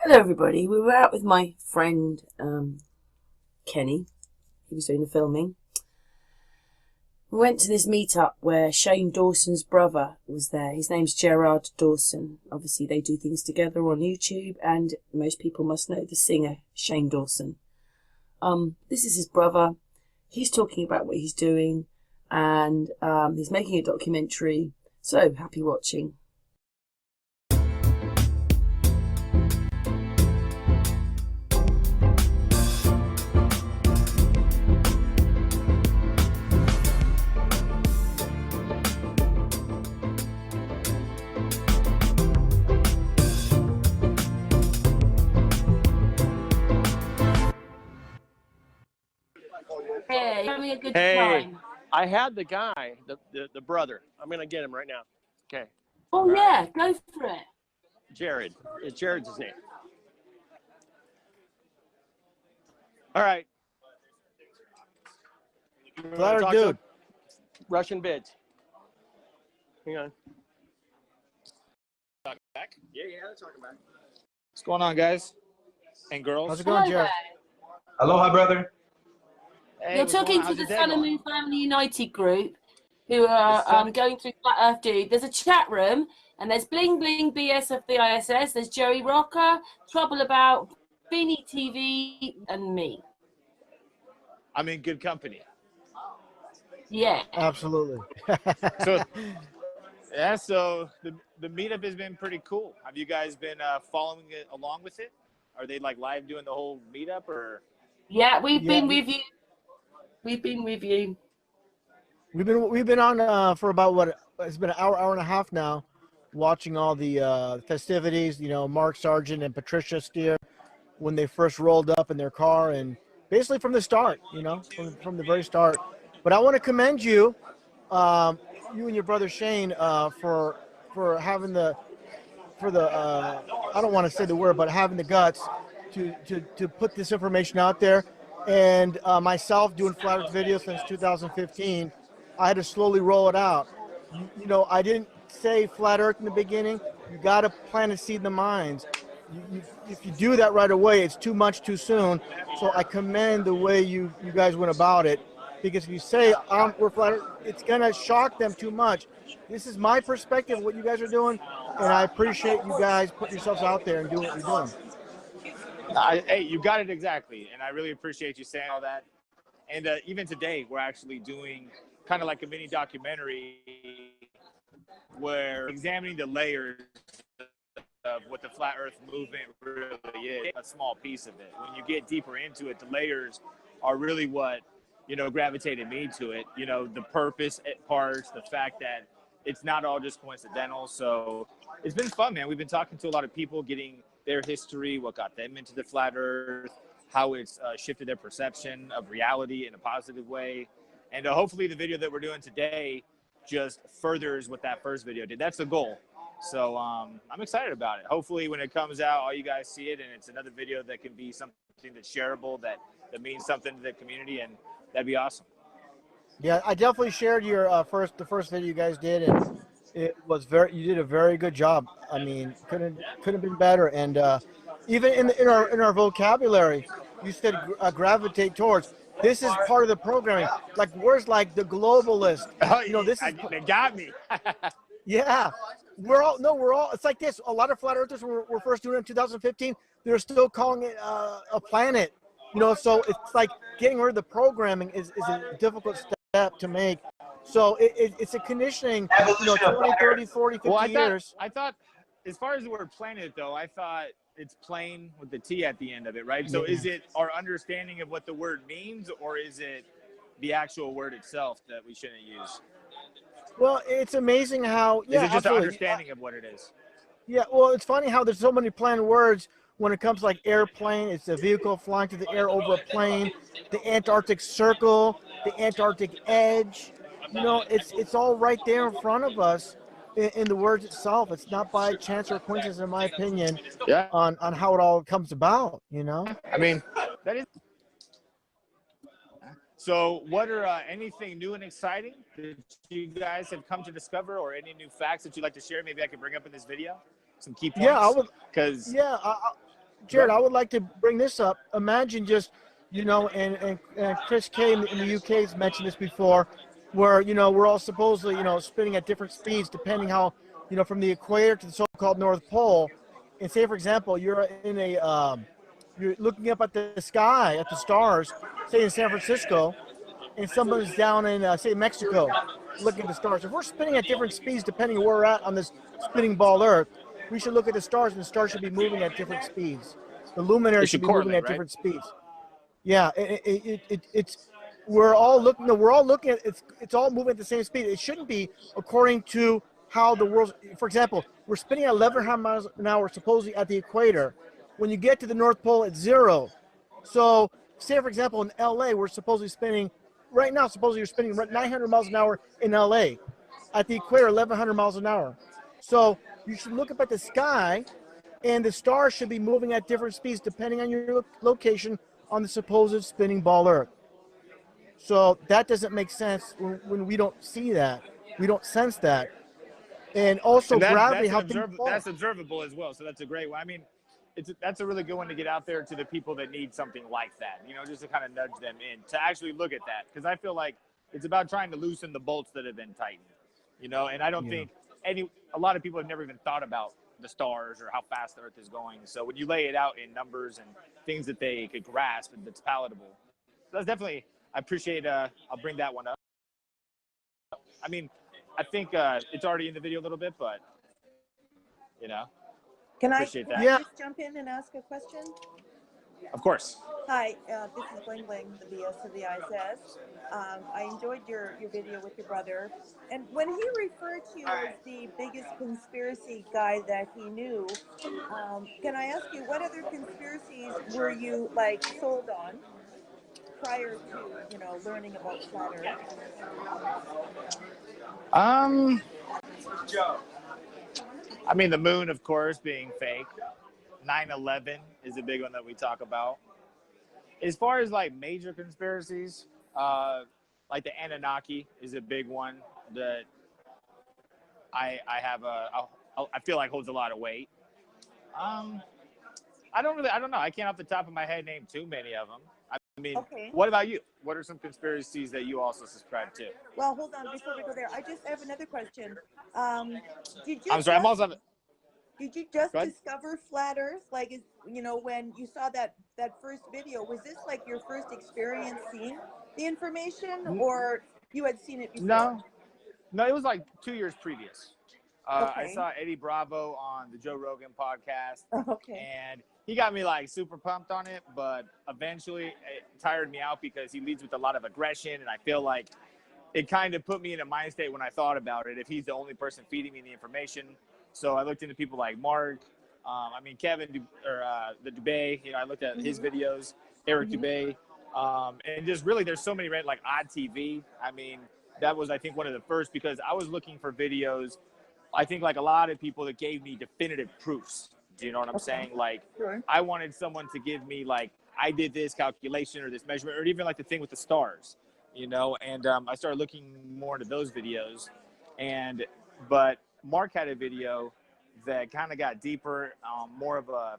Hello, everybody. We were out with my friend Kenny. He was doing the filming. We went to this meetup where Shane Dawson's brother was there. His name's Jerid Dawson. Obviously, they do things together on YouTube, and most people must know the singer Shane Dawson. This is his brother. He's talking about what he's doing, and he's making a documentary. So, happy watching. Hey, you're having a good time. I had the guy, the brother. I'm gonna get him right now. Okay. Oh yeah, go for it. Jerid. Jerid's his name. All right. Flatter dude. Russian bids. Hang on. Talking back? Yeah, talking back. What's going on, guys and girls? How's it going, Jerid? Aloha, brother. Hey, you're talking to the Sun and Moon Family United group, who are going through Flat Earth Dude. There's a chat room, and there's Bling Bling BS of the ISS. There's Joey Rocker, Trouble About, Beanie TV, and me. I'm in good company. Yeah. Absolutely. So the meetup has been pretty cool. Have you guys been following it along with it? Are they like live doing the whole meetup or? Yeah, we've been with you. We've been with you. We've been on for about what it's been an hour and a half now, watching all the festivities. You know, Mark Sargent and Patricia Steer when they first rolled up in their car, and basically from the start. You know, from the very start. But I want to commend you, you and your brother Shane, for having I don't want to say the word, but having the guts to put this information out there. And myself doing flat earth videos since 2015, I had to slowly roll it out. You know, I didn't say flat earth in the beginning. You got to plant a seed in the minds. If you do that right away, it's too much too soon. So I commend the way you guys went about it, because if you say we're flat earth, it's gonna shock them too much. This is my perspective of what you guys are doing, and I appreciate you guys putting yourselves out there and doing what you're doing. Hey, you got it exactly, and I really appreciate you saying all that. And even today, we're actually doing kind of like a mini documentary where examining the layers of what the flat Earth movement really is. A small piece of it. When you get deeper into it, the layers are really what gravitated me to it. You know, the purpose parts, the fact that it's not all just coincidental. So it's been fun, man. We've been talking to a lot of people, getting their history, what got them into the flat earth, how it's shifted their perception of reality in a positive way. And hopefully the video that we're doing today just furthers what that first video did. That's the goal. So I'm excited about it. Hopefully when it comes out, all you guys see it, and it's another video that can be something that's shareable, that means something to the community, and that'd be awesome. Yeah, I definitely shared your the first video you guys did, and it was you did a very good job. I mean, couldn't have been better. And even in our vocabulary, you said gravitate towards. This is part of the programming. Like words like the globalist. You know, this is. They got me. Yeah, we're all. It's like this. A lot of flat earthers were first doing it in 2015. They're still calling it a planet. You know, so it's like getting rid of the programming is a difficult step to make. So it's a conditioning, 20, 30, 40, 50 years. I thought, as far as the word planet, though, I thought it's plain with the T at the end of it, right? So is it our understanding of what the word means, or is it the actual word itself that we shouldn't use? Well, it's amazing how... Yeah, is it just an understanding of what it is? Yeah, well, it's funny how there's so many planned words when it comes to like airplane. It's a vehicle flying through the air over a plane, the Antarctic Circle, the Antarctic Edge. You know, it's all right there in front of us in the words itself. It's not by chance or coincidence, in my opinion, on how it all comes about, you know? I mean, that is. So what are anything new and exciting that you guys have come to discover, or any new facts that you'd like to share? Maybe I could bring up in this video some key points. Yeah, I would. Because Jerid, I would like to bring this up. Imagine just, and Chris K in the UK has mentioned this before, where, we're all supposedly, spinning at different speeds depending how, from the equator to the so-called North Pole. And say, for example, you're you're looking up at the sky, at the stars, say in San Francisco, and someone's down in, say, Mexico, looking at the stars. If we're spinning at different speeds depending on where we're at on this spinning ball Earth, we should look at the stars, and the stars should be moving at different speeds. The luminaries should be moving at different speeds. Yeah, it's we're all looking at it's all moving at the same speed. It shouldn't be according to how the world. For example, we're spinning at 1,100 miles an hour supposedly at the equator. When you get to the North Pole, it's 0. So, say for example, in LA, we're supposedly spinning right now. Supposedly you're spinning 900 miles an hour in LA. At the equator, 1,100 miles an hour. So you should look up at the sky, and the stars should be moving at different speeds depending on your location on the supposed spinning ball Earth. So that doesn't make sense when we don't see that. We don't sense that. And also gravity, how things fall. That's observable as well. So that's a great one. I mean, that's a really good one to get out there to the people that need something like that, just to kind of nudge them in to actually look at that. Because I feel like it's about trying to loosen the bolts that have been tightened, and I don't think a lot of people have never even thought about the stars or how fast the Earth is going. So when you lay it out in numbers and things that they could grasp and that's palatable, that's definitely, I appreciate, I'll bring that one up. I mean, I think it's already in the video a little bit, but, Can I appreciate that. just jump in and ask a question? Of course. Hi, this is Bling Bling, the BS of the ISS. I enjoyed your video with your brother. And when he referred to you as the biggest conspiracy guy that he knew, can I ask you, what other conspiracies were you, sold on prior to, learning about flat Earth? I mean, the moon, of course, being fake. 9/11 is a big one that we talk about. As far as major conspiracies, like the Anunnaki is a big one that I feel like holds a lot of weight. I don't know. I can't off the top of my head name too many of them. I mean, What about you? What are some conspiracies that you also subscribe to? Well, hold on, before we go there, I have another question. Did you just discover flat Earth? When you saw that first video, was this your first experience seeing the information, or you had seen it before? No, it was 2 years previous. I saw Eddie Bravo on the Joe Rogan podcast, and he got me super pumped on it, but eventually it tired me out because he leads with a lot of aggression, and I feel like it kind of put me in a mind state when I thought about it, if he's the only person feeding me the information. So I looked into people like Mark, Kevin, the Dubé, I looked at his videos, Eric Dubé, and just really there's so many, Odd TV. I mean, that was, I think, one of the first, because I was looking for videos, I think a lot of people that gave me definitive proofs. Do you know what I'm saying? Sure. I wanted someone to give me I did this calculation or this measurement, or even the thing with the stars, and I started looking more into those videos. But Mark had a video that kind of got deeper, more of a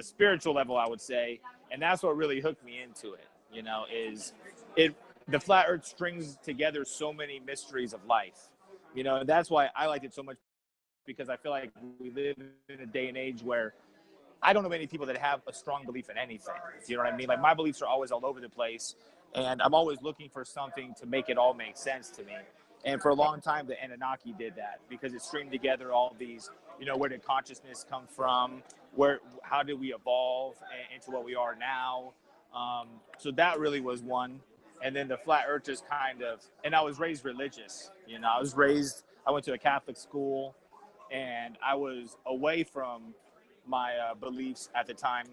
spiritual level, I would say. And that's what really hooked me into it, the flat Earth strings together so many mysteries of life. That's why I liked it so much, because I feel like we live in a day and age where I don't know many people that have a strong belief in anything. Do you know what I mean? My beliefs are always all over the place, and I'm always looking for something to make it all make sense to me. And for a long time, the Anunnaki did that, because it stringed together all these, where did consciousness come from? How did we evolve into what we are now? So that really was one. And then the flat Earth just and I was raised religious. I went to a Catholic school, and I was away from my beliefs at the time.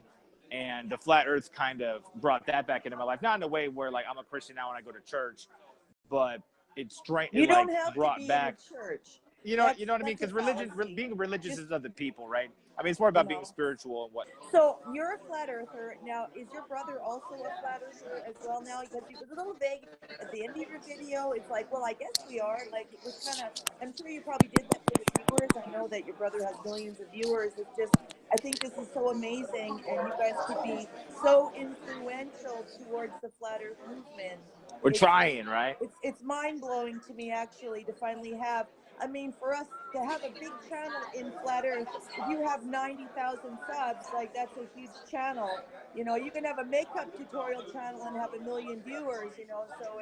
And the flat Earth kind of brought that back into my life. Not in a way where I'm a Christian now and I go to church, but You don't have brought to be back in church. You know what I mean? Because being religious is of the people, right? I mean, it's more about being spiritual and what. So you're a flat earther. Now, is your brother also a flat earther as well now? Because he was a little vague at the end of your video. It's well, I guess we are. It was kind of, I'm sure you probably did that for the viewers. I know that your brother has millions of viewers. It's just, I think this is so amazing, and you guys could be so influential towards the flat Earth movement. We're It's trying, right? it's mind blowing to me actually to finally have. I mean, for us to have a big channel in flat Earth, if you have 90,000 subs, like that's a huge channel. You know, you can have a makeup tutorial channel and have 1 million viewers. You know, so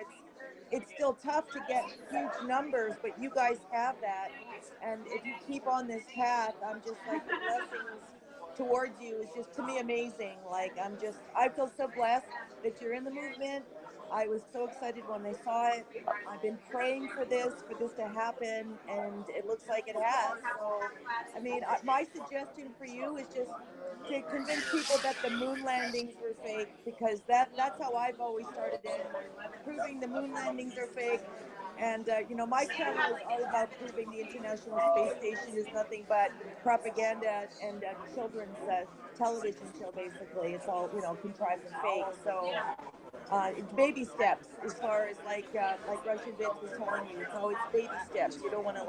it's still tough to get huge numbers, but you guys have that. And if you keep on this path, I'm just like the blessings towards you is just to me amazing. Like I feel so blessed that you're in the movement. I was so excited when I saw it. I've been praying for this to happen, and it looks like it has. So, I mean, my suggestion for you is just to convince people that the moon landings were fake, because that's how I've always started in, proving the moon landings are fake. And you know, my channel is all about proving the International Space Station is nothing but propaganda and children's television show. Basically, it's all, you know, contrived and fake. So it's baby steps, as far as like Russian Bits was telling you. It's always baby steps. You don't want to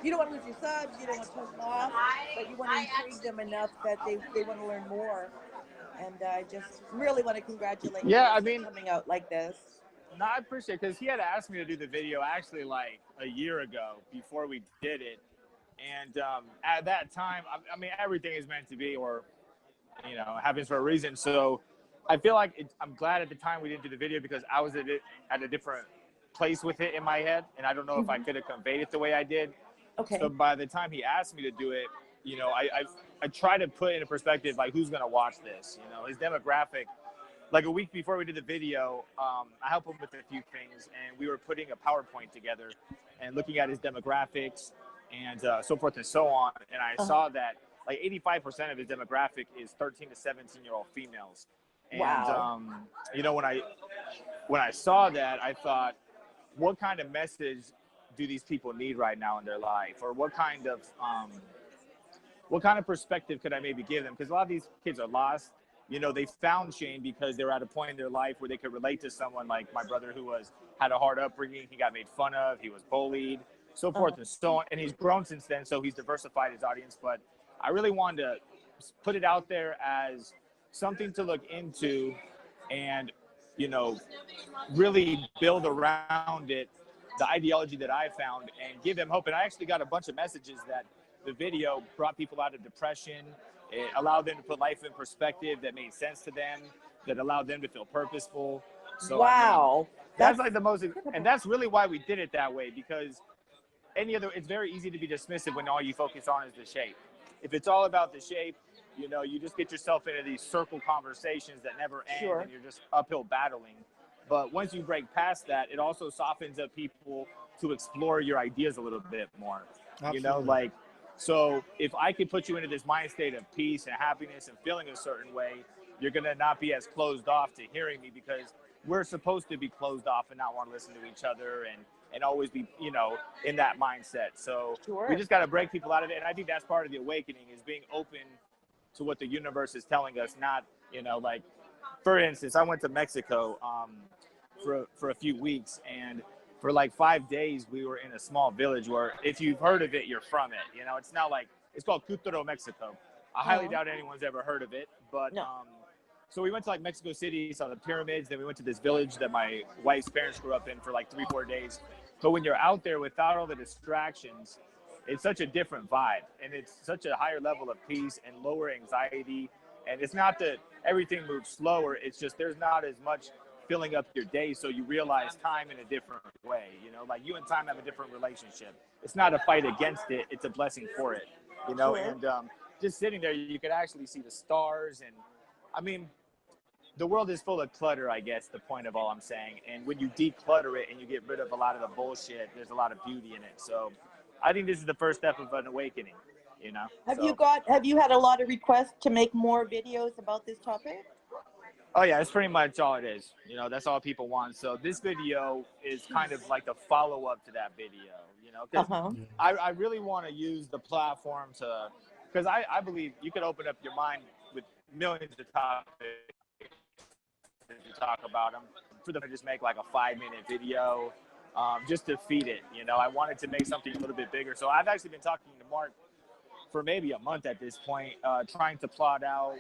you don't want to lose your subs. You don't want to turn them off, but you want to intrigue them enough that they want to learn more. And I just really want to congratulate you Yeah, I guys mean, for coming out like this. no, I appreciate it, because he had asked me to do the video actually like a year ago before we did it. And at that time, I mean, everything is meant to be, or, you know, happens for a reason. So I feel like I'm glad at the time we didn't do the video, because I was at a different place with it in my head. And I don't know if I could have conveyed it the way I did. Okay. So by the time he asked me to do it, you know, I try to put into perspective, like, who's going to watch this, you know, his demographic. Like a week before we did the video, I helped him with a few things, and we were putting a PowerPoint together and looking at his demographics and so forth and so on. And I saw that like 85% of his demographic is 13 to 17-year-old females. And, Wow. you know, when I saw that, I thought, what kind of message do these people need right now in their life? Or what kind of perspective could I maybe give them? Because a lot of these kids are lost. You know, they found Shane because they were at a point in their life where they could relate to someone like my brother, who had a hard upbringing. He got made fun of. He was bullied, so forth and so on. And he's grown since then, so he's diversified his audience. But I really wanted to put it out there as something to look into, and, you know, really build around it the ideology that I found and give them hope. And I actually got a bunch of messages that the video brought people out of depression. It allowed them to put life in perspective that made sense to them, that allowed them to feel purposeful. So, Wow. I mean, that's like the most, and that's really why we did it that way, because it's very easy to be dismissive when all you focus on is the shape. If it's all about the shape, you know, you just get yourself into these circle conversations that never end, Sure. and you're just uphill battling. But once you break past that, it also softens up people to explore your ideas a little bit more. Absolutely. You know, like, so if I could put you into this mind state of peace and happiness and feeling a certain way, you're going to not be as closed off to hearing me, because we're supposed to be closed off and not want to listen to each other and always be, you know, in that mindset. So Sure. we just got to break people out of it. And I think that's part of the awakening, is being open to what the universe is telling us, not, you know, like, for instance, I went to Mexico for a few weeks, and for like 5 days, we were in a small village where, if you've heard of it, you're from it. You know, it's not like, it's called Cutero, Mexico. I highly doubt anyone's ever heard of it. But No. so we went to like Mexico City, saw the pyramids. Then we went to this village that my wife's parents grew up in for like 3-4 days. But when you're out there without all the distractions, it's such a different vibe, and it's such a higher level of peace and lower anxiety. And it's not that everything moves slower. It's just there's not as much filling up your day, so you realize time in a different way. You know, like, you and time have a different relationship. It's not a fight against it, it's a blessing for it, you know. Sure. And just sitting there, you could actually see the stars. And I mean, the world is full of clutter, I guess, the point of all I'm saying. And when you declutter it and you get rid of a lot of the bullshit, there's a lot of beauty in it. So I think this is the first step of an awakening, you know. Have you had a lot of requests to make more videos about this topic? Oh yeah, it's pretty much all it is. You know, that's all people want. So this video is kind of like the follow-up to that video, you know, because I really want to use the platform to, because I believe you could open up your mind with millions of topics to talk about them. For them to just make like a 5-minute video, just to feed it, you know. I wanted to make something a little bit bigger. So I've actually been talking to Mark for maybe a month at this point, trying to plot out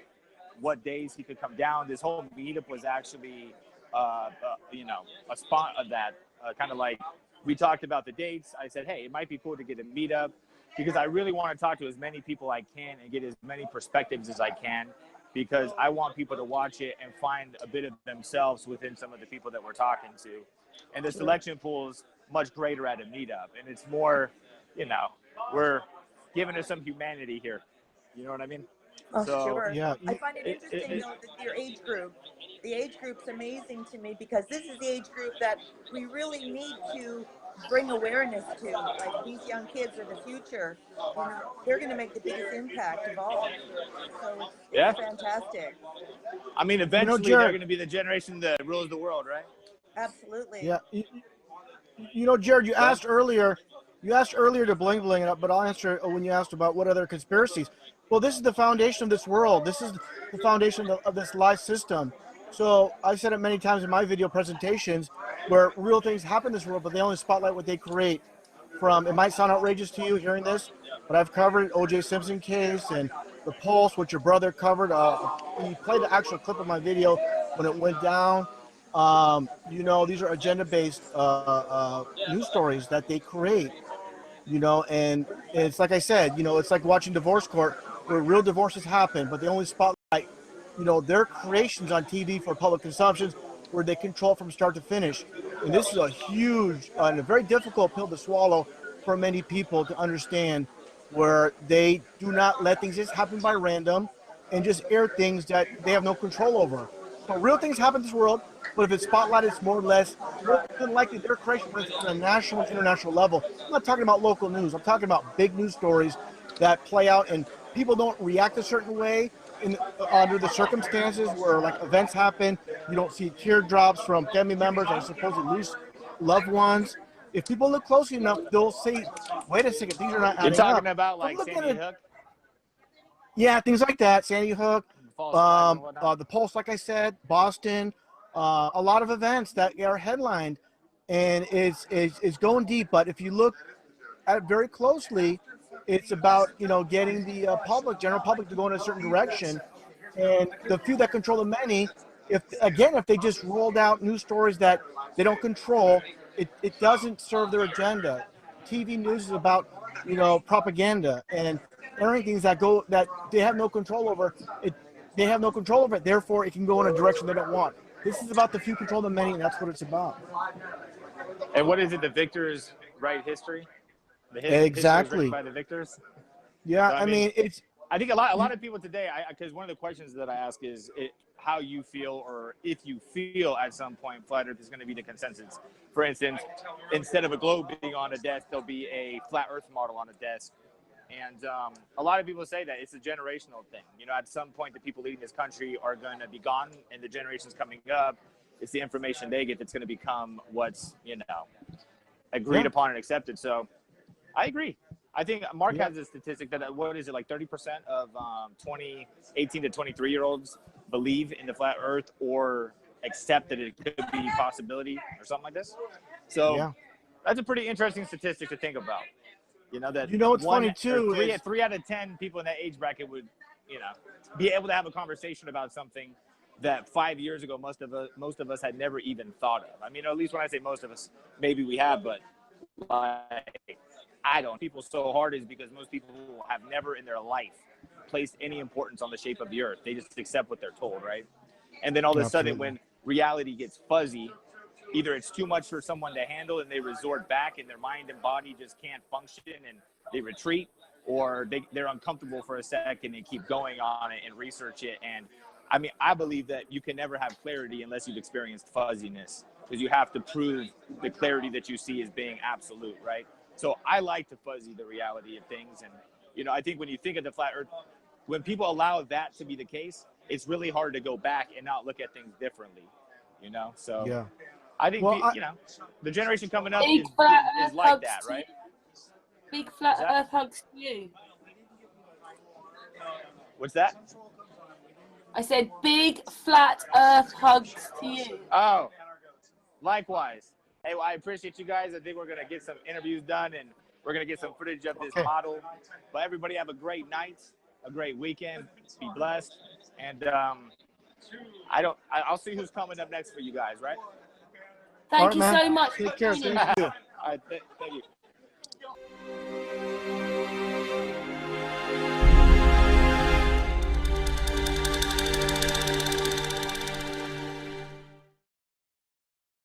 what days he could come down. This whole meetup was actually, a spot of that, kind of like we talked about the dates. I said, hey, it might be cool to get a meetup because I really want to talk to as many people I can and get as many perspectives as I can, because I want people to watch it and find a bit of themselves within some of the people that we're talking to. And the selection pool is much greater at a meetup, and it's more, we're giving us some humanity here. You know what I mean? Oh, So, sure. Yeah. I find it interesting, though, that your age group, the age group's amazing to me, because this is the age group that we really need to bring awareness to. Like, these young kids are the future. They're going to make the biggest impact of all. So yeah. it's fantastic. I mean, eventually they're Jerid, going to be the generation that rules the world, right? Absolutely. yeah, Jerid, you asked earlier to bling bling it up, but I'll answer when you asked about what other conspiracies. Well, this is the foundation of this world. This is the foundation of this life system. So I've said it many times in my video presentations where real things happen in this world, but they only spotlight what they create. From, it might sound outrageous to you hearing this, but I've covered O.J. Simpson case and the Pulse, which your brother covered. He played the actual clip of my video when it went down. These are agenda-based news stories that they create, and it's like I said, it's like watching divorce court where real divorces happen, but they only spotlight, their creations on TV for public consumption where they control from start to finish. And this is a huge and a very difficult pill to swallow for many people to understand, where they do not let things just happen by random and just air things that they have no control over. So real things happen in this world, but if it's spotlighted, it's more than likely their creation, when it's on a national and international level. I'm not talking about local news. I'm talking about big news stories that play out, and people don't react a certain way under the circumstances where, like, events happen. You don't see teardrops from family members or supposedly lose loved ones. If people look closely enough, they'll say, wait a second, these are not You're adding up. talking about I'm like looking Sandy at Hook? Yeah, things like that. Sandy Hook, False flags and whatnot? the Pulse, like I said, Boston, a lot of events that are headlined, and it's going deep. But if you look at it very closely, it's about getting the general public to go in a certain direction, and the few that control the many. If they just rolled out news stories that they don't control, it doesn't serve their agenda. TV news is about propaganda and airing things that they have no control over. They have no control over it. Therefore, it can go in a direction they don't want. This is about the few control the many, and that's what it's about. And what is it? The victors write history? History is Exactly. written by the victors? Yeah, So, I mean, it's. I think a lot of people today, because one of the questions that I ask is how you feel, or if you feel at some point flat Earth is going to be the consensus. For instance, instead of a globe being on a desk, there'll be a flat Earth model on a desk. And a lot of people say that it's a generational thing. At some point, the people leading this country are going to be gone, and the generations coming up, it's the information they get that's going to become what's agreed upon and accepted. So I agree. I think Mark has a statistic that, what is it, like 30% of 18 to 23-year-olds believe in the flat Earth or accept that it could be a possibility or something like this. So that's a pretty interesting statistic to think about. What's funny too, three out of 10 people in that age bracket would, be able to have a conversation about something that 5 years ago most of us had never even thought of. I mean, at least when I say most of us, maybe we have, but I don't. People so hard is because most people have never in their life placed any importance on the shape of the Earth. They just accept what they're told, right? And then all of a sudden, when reality gets fuzzy, either it's too much for someone to handle and they resort back and their mind and body just can't function and they retreat, or they're uncomfortable for a second and keep going on it and research it. And I mean, I believe that you can never have clarity unless you've experienced fuzziness, because you have to prove the clarity that you see as being absolute, right? So I like to fuzzy the reality of things. And, I think when you think of the flat Earth, when people allow that to be the case, it's really hard to go back and not look at things differently, So I think, the generation coming up is like that, right? Big flat Earth hugs to you. What's that? I said big flat Earth hugs to you. Oh, likewise. Hey, well, I appreciate you guys. I think we're going to get some interviews done and We're going to get some footage of this model. But everybody have a great night, a great weekend. Be blessed. And I'll see who's coming up next for you guys, right? Thank you so much. Take care. Thank you. All right, thank you.